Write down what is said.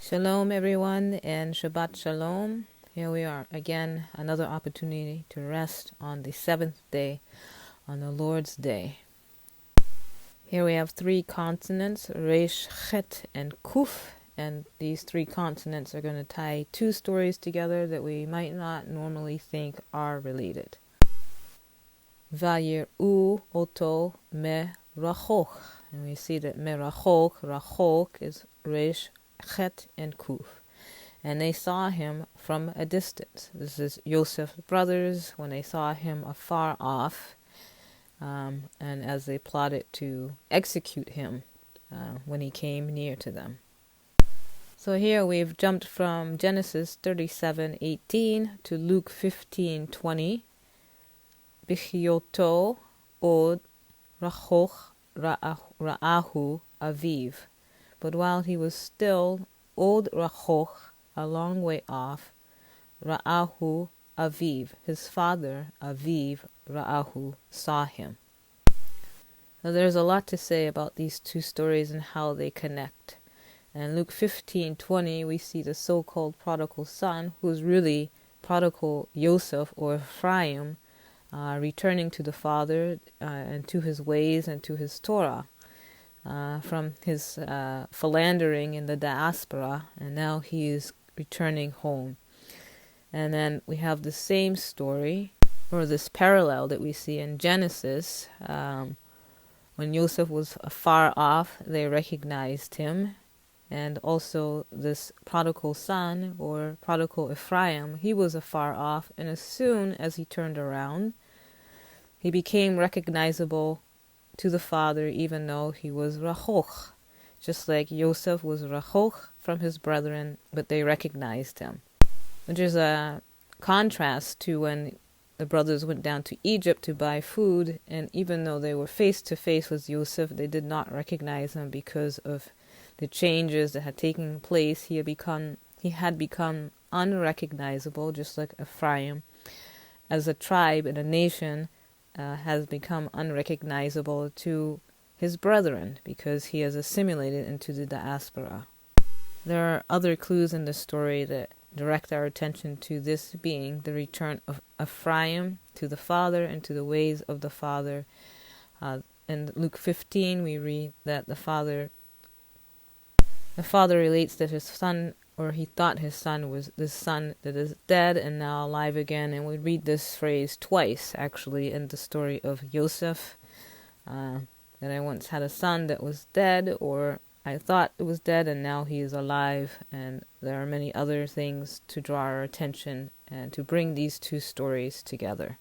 Shalom, everyone, and Shabbat Shalom. Here we are again, another opportunity to rest on the seventh day, on the Lord's Day. Here we have three consonants, Resh, Chet, and Kuf, and these three consonants are going to tie two stories together that we might not normally think are related. Vayir'u oto me rachok, and we see that me rachok is Resh, Chet, and Kuf. And they saw him from a distance. This is Joseph's brothers when they saw him afar off, and as they plotted to execute him when he came near to them. So here we've jumped from Genesis 37:18 to Luke 15:20. Bichyoto od rachoch ra'ahu aviv. But while he was still od rachoch, a long way off, ra'ahu aviv, his father Aviv ra'ahu, saw him. Now there's a lot to say about these two stories and how they connect. In Luke 15:20, we see the so-called prodigal son, who's really prodigal Joseph or Ephraim, returning to the father and to his ways and to his Torah. From his philandering in the diaspora, and now he is returning home. And then we have the same story, or this parallel that we see in Genesis. When Joseph was far off, they recognized him. And also this prodigal son, or prodigal Ephraim, he was afar off, and as soon as he turned around, he became recognizable to the father, even though he was rachoch, just like Joseph was rachoch from his brethren, but they recognized him. Which is a contrast to when the brothers went down to Egypt to buy food, and even though they were face to face with Joseph, they did not recognize him because of the changes that had taken place. He had become unrecognizable, just like Ephraim, as a tribe and a nation. Has become unrecognizable to his brethren because he has assimilated into the diaspora. There are other clues in the story that direct our attention to this being the return of Ephraim to the father and to the ways of the father. In Luke 15, we read that the father relates that his son, or he thought his son was this son that is dead and now alive again. And we read this phrase twice, actually, in the story of Joseph, that I once had a son that was dead, or I thought it was dead and now he is alive. And there are many other things to draw our attention and to bring these two stories together.